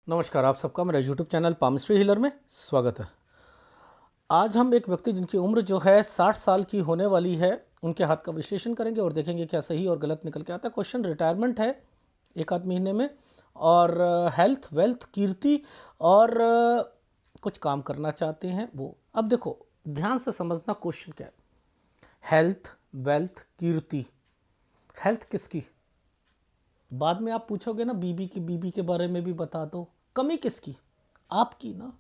नमस्कार, आप सबका मेरा यूट्यूब चैनल पामस्ट्री हीलर में स्वागत है। आज हम एक व्यक्ति जिनकी उम्र जो है 60 साल की होने वाली है, उनके हाथ का विश्लेषण करेंगे और देखेंगे क्या सही और गलत निकल के आता है। क्वेश्चन रिटायरमेंट है एक आध महीने में, और हेल्थ, वेल्थ, कीर्ति और कुछ काम करना चाहते हैं वो। अब देखो, ध्यान से समझना क्वेश्चन क्या है। हेल्थ, वेल्थ, कीर्ति। हेल्थ किसकी? बाद में आप पूछोगे ना, बीबी के बारे में भी बता दो। कमी किसकी? आपकी ना।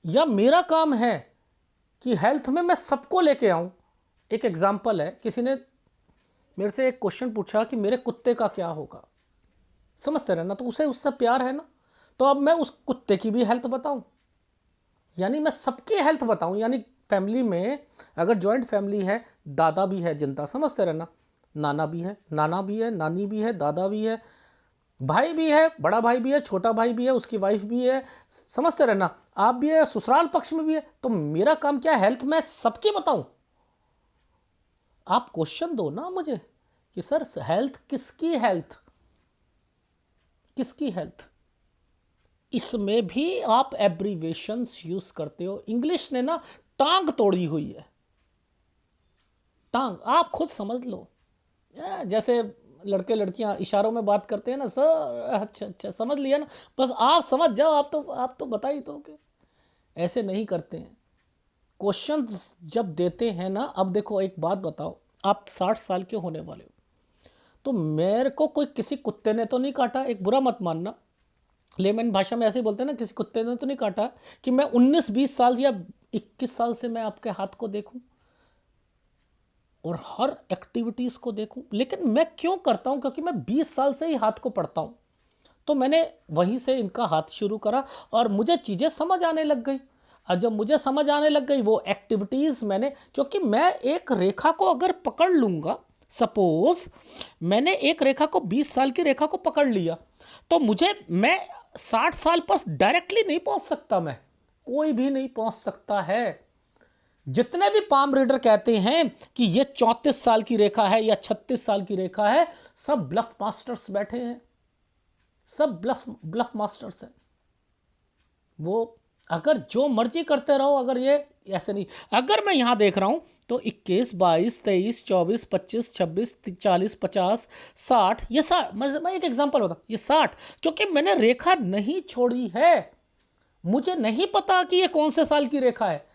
या मेरा काम है कि हेल्थ में मैं सबको लेके आऊं। एक एग्जांपल है, किसी ने मेरे से एक क्वेश्चन पूछा कि मेरे कुत्ते का क्या होगा। समझते रहना, तो उसे उससे प्यार है ना, तो अब मैं उस कुत्ते की भी हेल्थ बताऊं, यानी मैं सबकी हेल्थ बताऊं। यानी फैमिली में अगर जॉइंट फैमिली है, दादा भी है जिंदा, समझते रहना, नाना भी है, नानी भी है, दादा भी है, भाई भी है, बड़ा भाई भी है, छोटा भाई भी है, उसकी वाइफ भी है, समझते रहना, आप भी है, ससुराल पक्ष में भी है। तो मेरा काम क्या है? हेल्थ में सबकी बताऊं। आप क्वेश्चन दो ना मुझे कि सर हेल्थ किसकी? हेल्थ किसकी? हेल्थ इसमें भी आप एब्रीवेशंस यूज करते हो। इंग्लिश ने ना टांग तोड़ी हुई है, टांग। आप खुद समझ लो। जैसे लड़के लड़कियां इशारों में बात करते हैं ना, सर अच्छा अच्छा समझ लिया ना, बस आप समझ जाओ, आप तो बता ही दोगे। ऐसे नहीं करते हैं। क्वेश्चन जब देते हैं ना, अब देखो एक बात बताओ, आप 60 साल के होने वाले हो, तो मेरे को कोई किसी कुत्ते ने तो नहीं काटा, एक बुरा मत मानना, लेमन भाषा में ऐसे ही बोलते हैं ना, किसी कुत्ते ने तो नहीं काटा कि मैं 19-20 साल या 21 साल से मैं आपके हाथ को देखूं और हर एक्टिविटीज़ को देखूं। लेकिन मैं क्यों करता हूं? क्योंकि मैं 20 साल से ही हाथ को पढ़ता हूं, तो मैंने वहीं से इनका हाथ शुरू करा और मुझे चीज़ें समझ आने लग गई। और जब मुझे समझ आने लग गई वो एक्टिविटीज़ मैंने, क्योंकि मैं एक रेखा को अगर पकड़ लूँगा, सपोज मैंने एक रेखा को 20 साल की रेखा को पकड़ लिया, तो मैं 60 साल पर डायरेक्टली नहीं पहुंच सकता। मैं, कोई भी नहीं पहुंच सकता है। जितने भी पाम रीडर कहते हैं कि ये 34 साल की रेखा है या 36 साल की रेखा है, सब ब्लफ मास्टर्स बैठे हैं, सब ब्लफ मास्टर्स हैं। वो अगर जो मर्जी करते रहो, अगर ये ऐसे नहीं, अगर मैं यहां देख रहा हूं तो 21, 22, 23, 24, 25, 26, 40, 50, 60, ये 60, मैं एक एग्जांपल बता, ये 60, क्योंकि मैंने रेखा नहीं छोड़ी है। मुझे नहीं पता कि ये कौन से साल की रेखा है।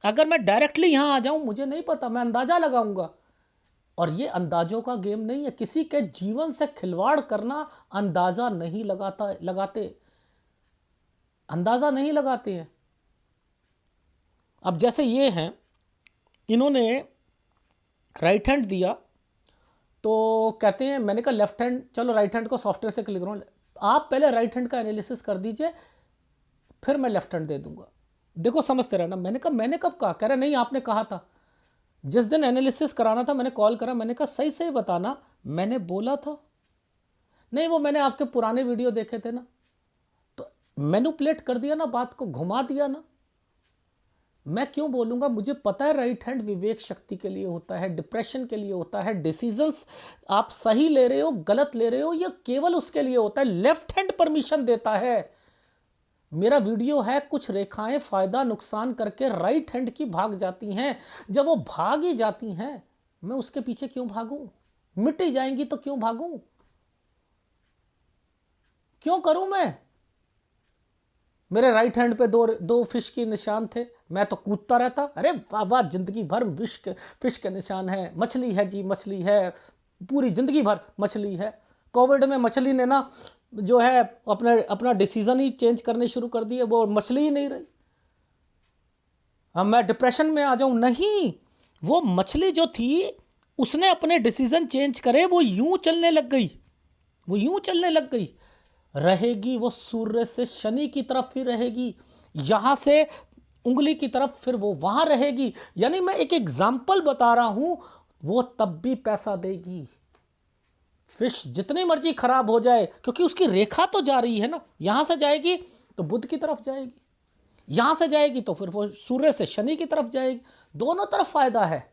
अगर मैं डायरेक्टली यहां आ जाऊं, मुझे नहीं पता, मैं अंदाजा लगाऊंगा। और ये अंदाजों का गेम नहीं है। किसी के जीवन से खिलवाड़ करना अंदाजा नहीं लगाते, अंदाजा नहीं लगाते हैं। अब जैसे ये हैं, इन्होंने राइट हैंड दिया, तो कहते हैं, मैंने कहा लेफ्ट हैंड, चलो राइट हैंड को सॉफ्टवेयर से क्लिक करो, आप पहले राइट हैंड का एनालिसिस कर दीजिए, फिर मैं लेफ्ट हैंड दे दूंगा। देखो समझते रहना। मैंने कहा मैंने कब कहा? कह रहा नहीं आपने कहा था, जिस दिन एनालिसिस कराना था मैंने कॉल करा, मैंने कहा सही सही बताना, मैंने बोला था। नहीं, वो मैंने आपके पुराने वीडियो देखे थे ना, तो मैनिपुलेट कर दिया ना, बात को घुमा दिया ना। मैं क्यों बोलूंगा? मुझे पता है राइट हैंड विवेक शक्ति के लिए होता है, डिप्रेशन के लिए होता है, डिसीजंस आप सही ले रहे हो गलत ले रहे हो, यह केवल उसके लिए होता है। लेफ्ट हैंड परमिशन देता है। मेरा वीडियो है, कुछ रेखाएं फायदा नुकसान करके राइट हैंड की भाग जाती हैं। जब वो भाग ही जाती हैं, मैं उसके पीछे क्यों भागूं? मिट ही जाएंगी तो क्यों भागूं? क्यों करूं मैं? मेरे राइट हैंड पे दो दो फिश के निशान थे, मैं तो कूदता रहता। अरे वाह वाह, जिंदगी भर फिश के निशान है, मछली है जी, मछली है, पूरी जिंदगी भर मछली है। कोविड में मछली ने ना जो है अपना अपना डिसीजन ही चेंज करने शुरू कर दिए, वो मछली ही नहीं रही। अब मैं डिप्रेशन में आ जाऊं? नहीं, वो मछली जो थी उसने अपने डिसीजन चेंज करे, वो यूं चलने लग गई, वो यूं चलने लग गई। रहेगी वो सूर्य से शनि की तरफ ही रहेगी, यहां से उंगली की तरफ, फिर वो वहां रहेगी। यानी मैं एक एग्जाम्पल बता रहा हूं, वो तब भी पैसा देगी। फिश जितनी मर्जी खराब हो जाए, क्योंकि उसकी रेखा तो जा रही है ना, यहां से जाएगी तो बुध की तरफ जाएगी, यहां से जाएगी तो फिर वो सूर्य से शनि की तरफ जाएगी। दोनों तरफ फायदा है।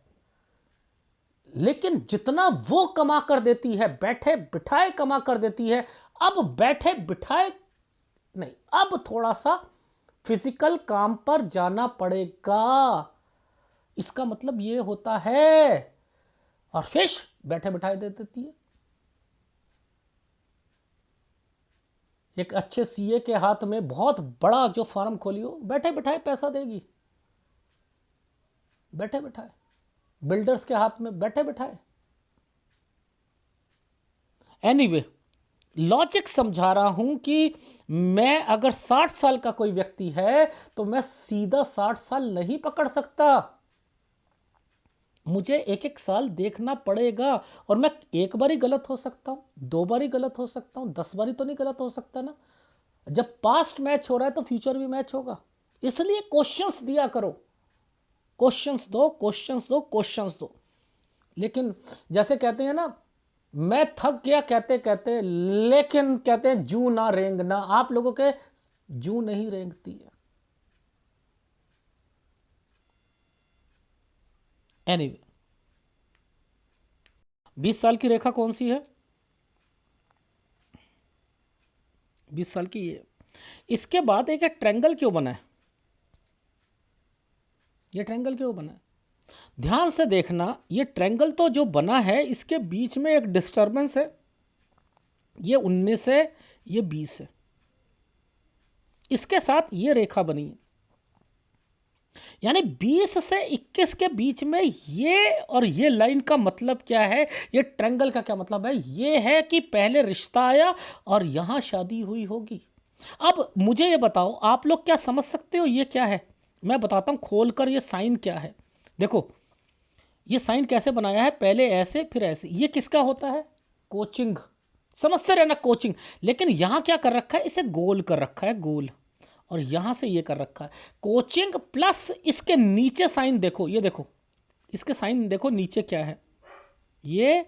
लेकिन जितना वो कमा कर देती है, बैठे बिठाए कमा कर देती है। अब बैठे बिठाए नहीं, अब थोड़ा सा फिजिकल काम पर जाना पड़ेगा। इसका मतलब ये होता है। और फिश बैठे बिठाए दे देती है। एक अच्छे सीए के हाथ में बहुत बड़ा जो फार्म खोली हो, बैठे बिठाए पैसा देगी, बैठे बिठाए। बिल्डर्स के हाथ में बैठे बिठाए। एनीवे, लॉजिक समझा रहा हूं कि मैं अगर 60 साल का कोई व्यक्ति है तो मैं सीधा 60 साल नहीं पकड़ सकता, मुझे एक एक साल देखना पड़ेगा। और मैं एक बार ही गलत हो सकता हूं, 2 बार ही गलत हो सकता हूं, 10 बार तो नहीं गलत हो सकता ना। जब पास्ट मैच हो रहा है तो फ्यूचर भी मैच होगा। इसलिए क्वेश्चंस दिया करो, क्वेश्चंस दो, क्वेश्चंस दो, क्वेश्चंस दो। लेकिन जैसे कहते हैं ना, मैं थक गया कहते कहते, लेकिन कहते हैं जू ना रेंगना। आप लोगों के जू नहीं रेंगती है। एनीवे, 20 साल की रेखा कौन सी है? 20 साल की ये। इसके बाद एक ट्रायंगल क्यों बना है? ये ट्रायंगल क्यों बना है? ध्यान से देखना, ये ट्रायंगल तो जो बना है इसके बीच में एक डिस्टरबेंस है। ये 19 है, ये 20 है, इसके साथ ये रेखा बनी है। यानी 20 से 21 के बीच में ये और ये लाइन का मतलब क्या है? ये ट्रायंगल का क्या मतलब है? ये है कि पहले रिश्ता आया और यहां शादी हुई होगी। अब मुझे ये बताओ, आप लोग क्या समझ सकते हो ये क्या है? मैं बताता हूं खोलकर ये साइन क्या है। देखो, ये साइन कैसे बनाया है, पहले ऐसे फिर ऐसे। ये किसका होता है? कोचिंग। समझते रहना, कोचिंग। लेकिन यहां क्या कर रखा है, इसे गोल कर रखा है, गोल। और यहां से ये कर रखा है कोचिंग, प्लस इसके नीचे साइन देखो, ये देखो, इसके साइन देखो नीचे क्या है, ये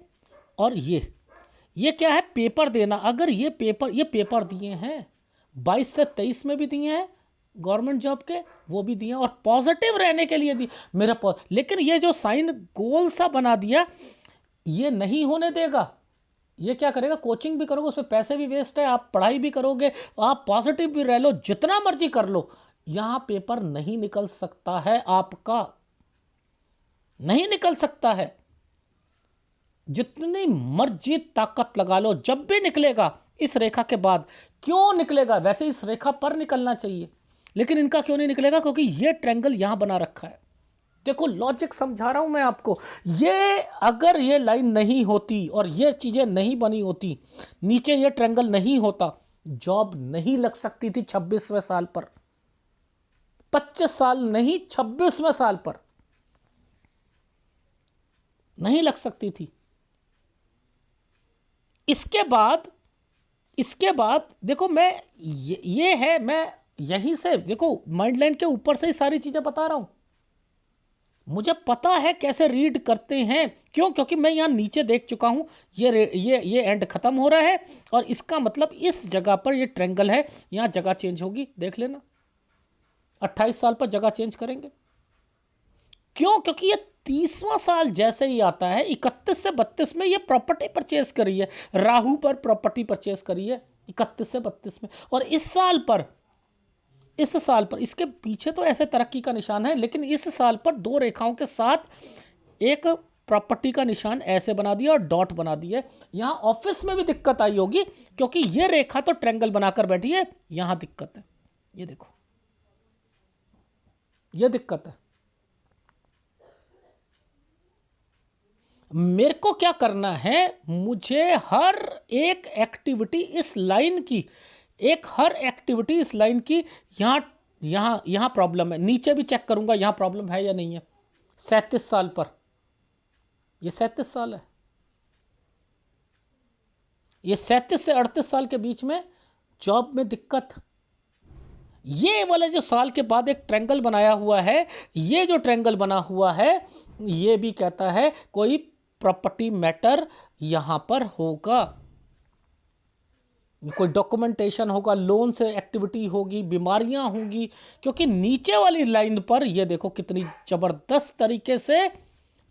और ये क्या है? पेपर देना। अगर ये पेपर दिए हैं 22 से 23 में भी दिए हैं गवर्नमेंट जॉब के, वो भी दिए, और पॉजिटिव रहने के लिए दी मेरा लेकिन ये जो साइन गोल सा बना दिया, ये नहीं होने देगा। ये क्या करेगा? कोचिंग भी करोगे, उसमें पैसे भी वेस्ट है, आप पढ़ाई भी करोगे, आप पॉजिटिव भी रह लो, जितना मर्जी कर लो, यहां पेपर नहीं निकल सकता है आपका, नहीं निकल सकता है। जितनी मर्जी ताकत लगा लो, जब भी निकलेगा इस रेखा के बाद। क्यों निकलेगा? वैसे इस रेखा पर निकलना चाहिए, लेकिन इनका क्यों नहीं निकलेगा? क्योंकि ये ट्रायंगल यहां बना रखा है। देखो, लॉजिक समझा रहा हूं मैं आपको। ये अगर ये लाइन नहीं होती और ये चीजें नहीं बनी होती, नीचे ये ट्रायंगल नहीं होता, जॉब नहीं लग सकती थी 26वें साल पर, 25 साल नहीं, 26वें साल पर नहीं लग सकती थी। इसके बाद देखो, मैं ये है, मैं यहीं से देखो, माइंड लाइन के ऊपर से ही सारी चीजें बता रहा हूं। मुझे पता है कैसे रीड करते हैं। क्यों? क्योंकि मैं यहां नीचे देख चुका हूं, ये एंड खत्म हो रहा है, और इसका मतलब इस जगह पर ये ट्रायंगल है, यहां जगह चेंज होगी, देख लेना। 28 साल पर जगह चेंज करेंगे। क्यों? क्योंकि ये 30वां साल जैसे ही आता है, 31 से 32 में ये प्रॉपर्टी परचेज करी है, राहु पर प्रॉपर्टी परचेज करी है 31 से 32 में। और इस साल पर इसके पीछे तो ऐसे तरक्की का निशान है, लेकिन इस साल पर दो रेखाओं के साथ एक प्रॉपर्टी का निशान ऐसे बना दिया और डॉट बना दिया। यहां ऑफिस में भी दिक्कत आई होगी, क्योंकि ये रेखा तो ट्रायंगल बनाकर बैठी है, यहां दिक्कत है। ये देखो, ये दिक्कत है। मेरे को क्या करना है? मुझे हर एक एक्टिविटी इस लाइन की, हर एक्टिविटी इस लाइन की, यहां यहां यहां प्रॉब्लम है, नीचे भी चेक करूंगा यहां प्रॉब्लम है या नहीं है। 37 साल पर, ये 37 साल है, ये 37 से 38 साल के बीच में जॉब में दिक्कत। ये वाले जो साल के बाद एक ट्रायंगल बनाया हुआ है, ये जो ट्रायंगल बना हुआ है, ये भी कहता है कोई प्रॉपर्टी मैटर यहां पर होगा, कोई डॉक्यूमेंटेशन होगा, लोन से एक्टिविटी होगी, बीमारियां होंगी। क्योंकि नीचे वाली लाइन पर ये देखो कितनी जबरदस्त तरीके से,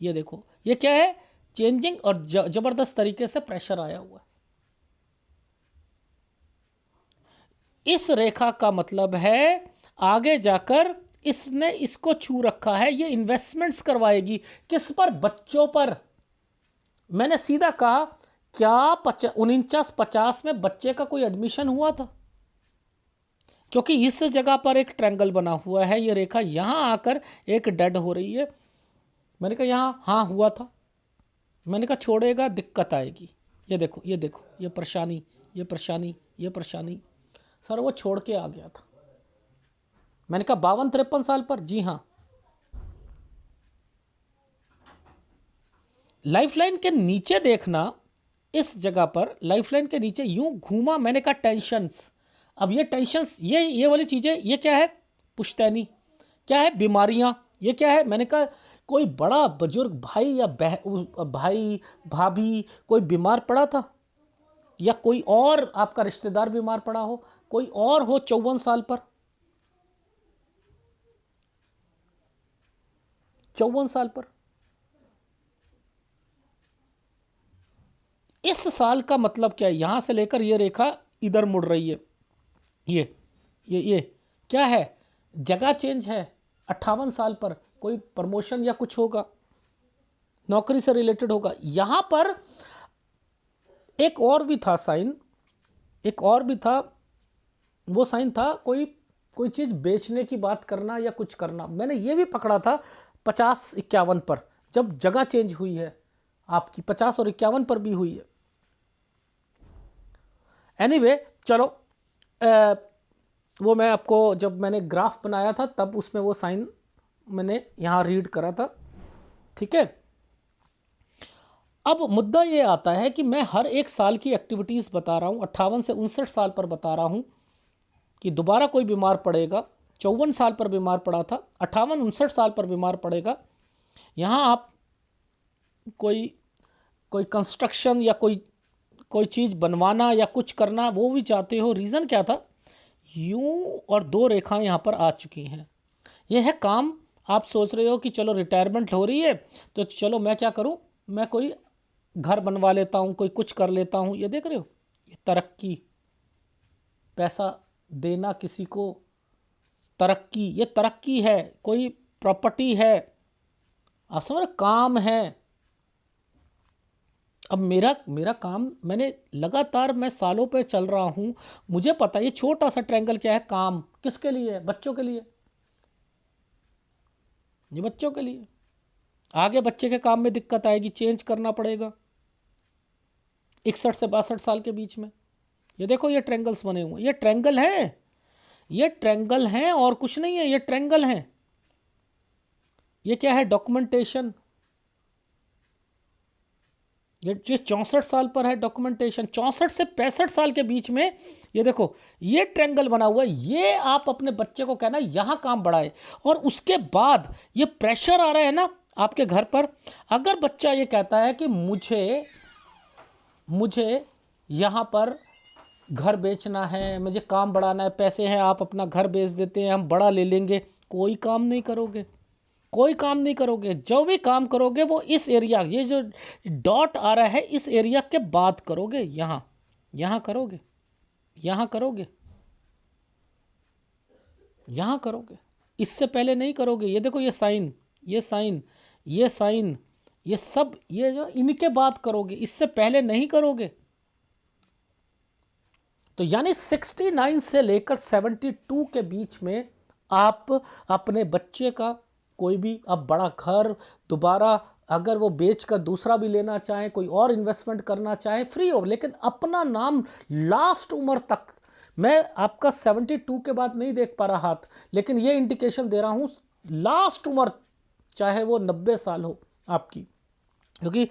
ये देखो ये क्या है? चेंजिंग, और जबरदस्त तरीके से प्रेशर आया हुआ है। इस रेखा का मतलब है आगे जाकर इसने इसको छू रखा है, ये इन्वेस्टमेंट्स करवाएगी। किस पर? बच्चों पर। मैंने सीधा कहा, क्या 49-50 में बच्चे का कोई एडमिशन हुआ था? क्योंकि इस जगह पर एक ट्रायंगल बना हुआ है, ये रेखा यहां आकर एक डेड हो रही है। मैंने कहा यहां हाँ हुआ था। मैंने कहा छोड़ेगा दिक्कत आएगी। ये देखो, ये देखो, ये परेशानी, ये परेशानी, ये परेशानी। सर वो छोड़ के आ गया था। मैंने कहा 52-53 साल पर? जी हाँ। लाइफलाइन के नीचे देखना, इस जगह पर लाइफलाइन के नीचे यूं घूमा। मैंने कहा टेंशन्स। अब ये टेंशन्स, ये वाली चीज़ें, ये क्या है? पुश्तैनी। क्या है? बीमारियां। ये क्या है? मैंने कहा कोई बड़ा बुजुर्ग भाई या भाई भाभी कोई बीमार पड़ा था, या कोई और आपका रिश्तेदार बीमार पड़ा हो, कोई और हो 54 साल पर, 54 साल पर। इस साल का मतलब क्या है? यहां से लेकर ये रेखा इधर मुड़ रही है। ये क्या है? जगह चेंज है। 58 साल पर कोई प्रमोशन या कुछ होगा, नौकरी से रिलेटेड होगा। यहां पर एक और भी था साइन, एक और भी था। वो साइन था कोई चीज़ बेचने की बात करना या कुछ करना। मैंने ये भी पकड़ा था 50-51 पर, जब जगह चेंज हुई है आपकी 50 और 51 पर भी हुई है। एनीवे चलो, वो मैं आपको, जब मैंने ग्राफ बनाया था तब उसमें वो साइन मैंने यहाँ रीड करा था। ठीक है, अब मुद्दा ये आता है कि मैं हर एक साल की एक्टिविटीज़ बता रहा हूँ। 58 से 59 साल पर बता रहा हूँ कि दोबारा कोई बीमार पड़ेगा। 54 साल पर बीमार पड़ा था, 58-59 साल पर बीमार पड़ेगा। यहाँ आप कोई कोई कंस्ट्रक्शन या कोई चीज़ बनवाना या कुछ करना वो भी चाहते हो। रीज़न क्या था? यूं और दो रेखाएं यहाँ पर आ चुकी हैं। यह है काम। आप सोच रहे हो कि चलो रिटायरमेंट हो रही है तो चलो मैं क्या करूं, मैं कोई घर बनवा लेता हूं, कोई कुछ कर लेता हूं। ये देख रहे हो, ये तरक्की, पैसा देना किसी को, तरक्की, ये तरक्की है, कोई प्रॉपर्टी है। आप समझ रहे? काम है। अब मेरा काम, मैंने लगातार, मैं सालों पे चल रहा हूं, मुझे पता है ये छोटा सा ट्रायंगल क्या है। काम किसके लिए है? बच्चों के लिए। ये बच्चों के लिए। आगे बच्चे के काम में दिक्कत आएगी, चेंज करना पड़ेगा 61 से 62 साल के बीच में। ये देखो, ये ट्रायंगल्स बने हुए, ये ट्रायंगल हैं, ये ट्रायंगल हैं और कुछ नहीं है, ये ट्रायंगल हैं। ये क्या है? डॉक्यूमेंटेशन। ये 64 साल पर है डॉक्यूमेंटेशन। 64 से 65 साल के बीच में ये देखो, ये ट्रायंगल बना हुआ है। ये आप अपने बच्चे को कहना यहां काम बढ़ाए। और उसके बाद ये प्रेशर आ रहा है ना आपके घर पर। अगर बच्चा ये कहता है कि मुझे यहां पर घर बेचना है, मुझे काम बढ़ाना है, पैसे हैं, आप अपना घर बेच देते हैं, हम बड़ा ले लेंगे, कोई काम नहीं करोगे, कोई काम नहीं करोगे। जो भी काम करोगे वो इस एरिया, ये जो डॉट आ रहा है इस एरिया के बाद करोगे। यहाँ करोगे, यहाँ करोगे, यहाँ करोगे, इससे पहले नहीं करोगे। ये देखो, ये साइन, ये साइन, ये साइन, ये सब, ये जो इनके बाद करोगे, इससे पहले नहीं करोगे। तो यानी 69 से लेकर 72 के बीच में आप अपने बच्चे का कोई भी, अब बड़ा घर दोबारा अगर वो बेच कर दूसरा भी लेना चाहे, कोई और इन्वेस्टमेंट करना चाहे, फ्री हो। लेकिन अपना नाम लास्ट उम्र तक, मैं आपका 72 के बाद नहीं देख पा रहा हाथ, लेकिन ये इंडिकेशन दे रहा हूँ लास्ट उम्र, चाहे वो 90 साल हो आपकी। क्योंकि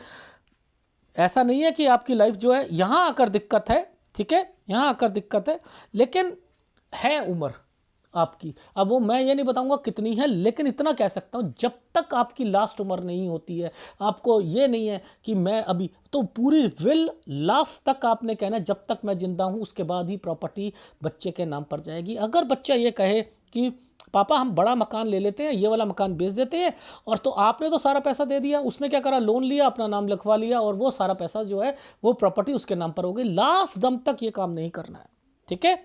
ऐसा नहीं है कि आपकी लाइफ जो है यहाँ आकर दिक्कत है, ठीक है, यहाँ आकर दिक्कत है, लेकिन है उम्र आपकी। अब वो मैं ये नहीं बताऊंगा कितनी है, लेकिन इतना कह सकता हूँ जब तक आपकी लास्ट उम्र नहीं होती है, आपको ये नहीं है कि मैं अभी तो पूरी विल लास्ट तक आपने कहना है जब तक मैं जिंदा हूँ उसके बाद ही प्रॉपर्टी बच्चे के नाम पर जाएगी। अगर बच्चा ये कहे कि पापा हम बड़ा मकान ले लेते हैं, ये वाला मकान बेच देते हैं, और तो आपने तो सारा पैसा दे दिया, उसने क्या करा, लोन लिया, अपना नाम लिखवा लिया, और वो सारा पैसा जो है वो प्रॉपर्टी उसके नाम पर हो गई। लास्ट दम तक ये काम नहीं करना है, ठीक है।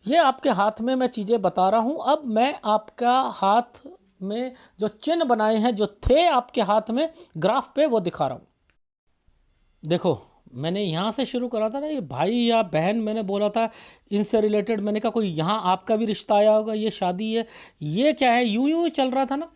ये आपके हाथ में मैं चीज़ें बता रहा हूँ। अब मैं आपका हाथ में जो चिन्ह बनाए हैं, जो थे आपके हाथ में ग्राफ पे, वो दिखा रहा हूँ। देखो, मैंने यहाँ से शुरू करा था ना, ये भाई या बहन मैंने बोला था, इनसे रिलेटेड मैंने कहा कोई यहाँ आपका भी रिश्ता आया होगा, ये शादी है, ये क्या है, यूं यूं ही चल रहा था ना।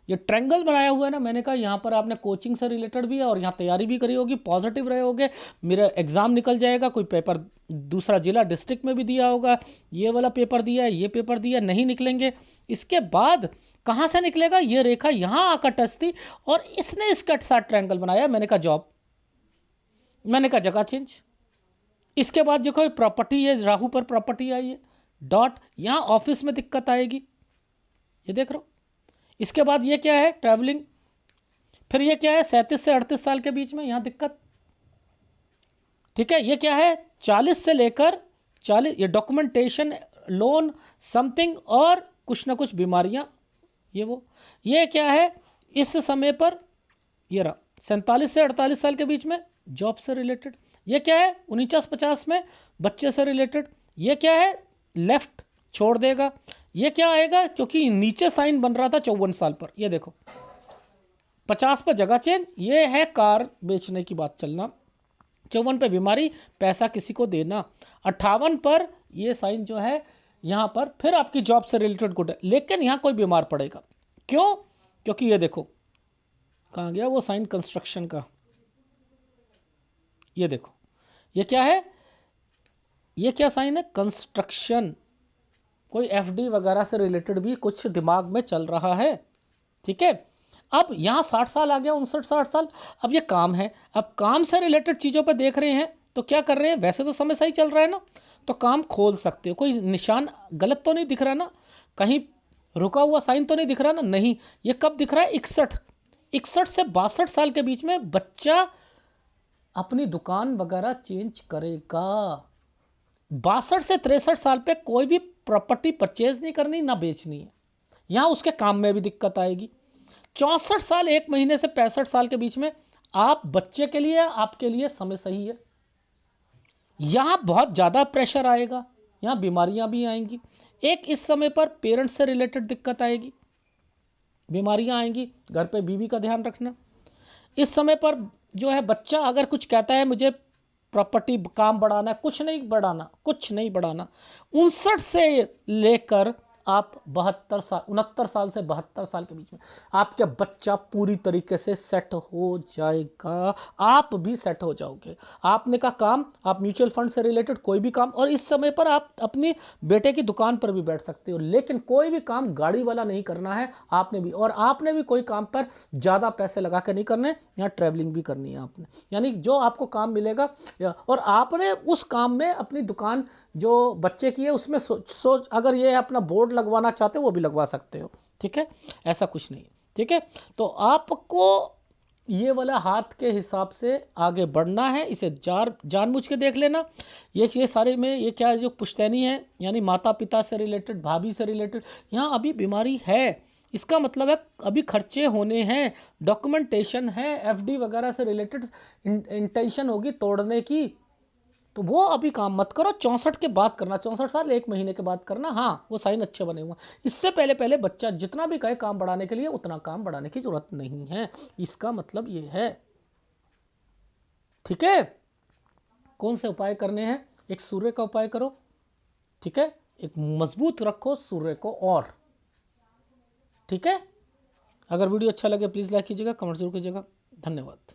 ये ट्रायंगल बनाया हुआ है ना, मैंने कहा यहाँ पर आपने कोचिंग से रिलेटेड भी है और यहाँ तैयारी भी करी होगी, पॉजिटिव रहे होगे, मेरा एग्ज़ाम निकल जाएगा, कोई पेपर दूसरा जिला डिस्ट्रिक्ट में भी दिया होगा, ये वाला पेपर दिया है, ये पेपर दिया, नहीं निकलेंगे। इसके बाद कहाँ से निकलेगा, ये रेखा यहाँ आकर टच थी और इसने इसका साथ ट्रायंगल बनाया। मैंने कहा जॉब, मैंने कहा जगह चेंज। इसके बाद देखो प्रॉपर्टी है, राहु पर प्रॉपर्टी आई है, डॉट, यहाँ ऑफिस में दिक्कत आएगी, ये देख रहे हो। इसके बाद ये क्या है, ट्रैवलिंग। फिर ये क्या है, 37 से 38 साल के बीच में यहाँ दिक्कत। ठीक है, ये क्या है, 40 से लेकर 40, ये डॉक्यूमेंटेशन, लोन, समथिंग और कुछ ना कुछ बीमारियाँ, ये वो। ये क्या है, इस समय पर ये रहा 47 से 48 साल के बीच में जॉब से रिलेटेड। ये क्या है, 49-50 में बच्चे से रिलेटेड। ये क्या है, लेफ्ट छोड़ देगा। ये क्या आएगा, क्योंकि नीचे साइन बन रहा था 54 साल पर, ये देखो 50 पर जगह चेंज। ये है कार बेचने की बात चलना। 54 पे बीमारी, पैसा किसी को देना। 58 पर ये साइन जो है यहाँ पर, फिर आपकी जॉब से रिलेटेड गुड है, लेकिन यहाँ कोई बीमार पड़ेगा। क्यों, क्योंकि ये देखो कहाँ गया वो साइन कंस्ट्रक्शन का, ये देखो ये क्या है, ये क्या साइन है, कंस्ट्रक्शन। कोई एफडी वगैरह से रिलेटेड भी कुछ दिमाग में चल रहा है। ठीक है, अब यहाँ 60 साल आ गया, 59-60 साल। अब ये काम है, अब काम से रिलेटेड चीज़ों पर देख रहे हैं तो क्या कर रहे हैं, वैसे तो समय सही चल रहा है ना, तो काम खोल सकते हो। कोई निशान गलत तो नहीं दिख रहा ना, कहीं रुका हुआ साइन तो नहीं दिख रहा ना, नहीं। ये कब दिख रहा है, 61 से 62 साल के बीच में बच्चा अपनी दुकान वगैरह चेंज करेगा। 62 से 63 साल पे कोई भी प्रॉपर्टी परचेज नहीं करनी, ना बेचनी है, यहाँ उसके काम में भी दिक्कत आएगी। 64 साल 1 महीने से 65 साल के बीच में आप बच्चे के लिए, आपके लिए समय सही है। यहाँ बहुत ज़्यादा प्रेशर आएगा, यहाँ बीमारियाँ भी आएंगी। एक इस समय पर पेरेंट्स से रिलेटेड दिक्कत आएगी, बीमारियाँ आएंगी, घर पे बीवी का ध्यान रखना। इस समय पर जो है बच्चा अगर कुछ कहता है मुझे प्रॉपर्टी काम बढ़ाना है, कुछ नहीं बढ़ाना, कुछ नहीं बढ़ाना। 59 से लेकर आप 69 साल से 72 साल के बीच में आपका बच्चा पूरी तरीके से सेट हो जाएगा, आप भी सेट हो जाओगे। आपने का काम, आप म्यूचुअल फंड से रिलेटेड कोई भी काम, और इस समय पर आप अपनी बेटे की दुकान पर भी बैठ सकते हो, लेकिन कोई भी काम गाड़ी वाला नहीं करना है आपने भी। और आपने भी कोई काम पर ज़्यादा पैसे लगा कर नहीं करने, यहाँ ट्रैवलिंग भी करनी है आपने, यानी जो आपको काम मिलेगा। और आपने उस काम में अपनी दुकान जो बच्चे की है उसमें सोच अगर ये अपना बोर्ड लगवाना चाहते हो वो भी लगवा सकते हो। ठीक है, ऐसा कुछ नहीं। ठीक है, तो आपको ये वाला हाथ के हिसाब से आगे बढ़ना है, इसे जानबूझ के देख लेना। ये सारे में ये क्या है, जो पुश्तैनी है यानी माता पिता से रिलेटेड, भाभी से रिलेटेड, यहाँ अभी बीमारी है। इसका मतलब है अभी खर्चे होने हैं, डॉक्यूमेंटेशन है, एफडी वगैरह से रिलेटेड इंटेंशन होगी तोड़ने की, तो वो अभी काम मत करो। 64 के बाद करना, 64 साल 1 महीने के बाद करना। हाँ, वो साइन अच्छे बने हुए, इससे पहले पहले बच्चा जितना भी कहे काम बढ़ाने के लिए, उतना काम बढ़ाने की जरूरत नहीं है, इसका मतलब ये है। ठीक है, कौन से उपाय करने हैं, एक सूर्य का उपाय करो। ठीक है, एक मजबूत रखो सूर्य को। और ठीक है, अगर वीडियो अच्छा लगे प्लीज़ लाइक कीजिएगा, कमेंट जरूर कीजिएगा। धन्यवाद।